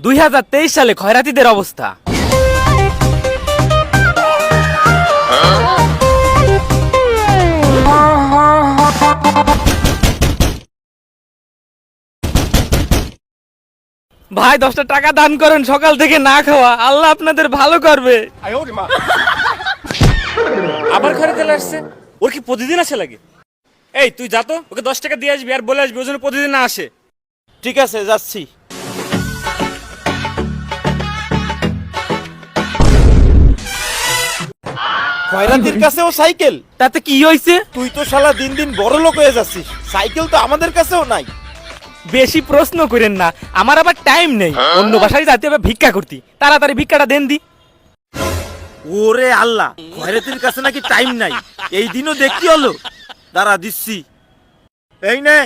2023 সালে খয়রাতিদের অবস্থা। ভাই 10টা টাকা দান করেন, সকাল থেকে না খাওয়া, আল্লাহ আপনাদের ভালো করবে। আবার ঘরে চলে আসছে, ওর কি প্রতিদিন আসে লাগে? এই তুই যা তো, ওকে 10 টাকা দিয়ে আসবি আর বলে আসবি ও যেন প্রতিদিন না আসে। ঠিক আছে, যাচ্ছি। খয়রাতির কাছেও সাইকেল? তাতে কি হয়েছে? তুই তো শালা দিন দিন বড় লোক হয়ে যাচ্ছিস, সাইকেল তো আমাদের কাছেও নাই। বেশি প্রশ্ন করেন না, আমার আবার টাইম নেই, অন্য বাসায় যাতে হবে ভিক্ষা করতে, তাড়াতাড়ি ভিক্ষাটা দেন দি। ওরে আল্লাহ, খয়রাতির কাছে নাকি টাইম নাই, এই দিনও দেখতে হলো। দাঁড়া দিচ্ছি। এই নে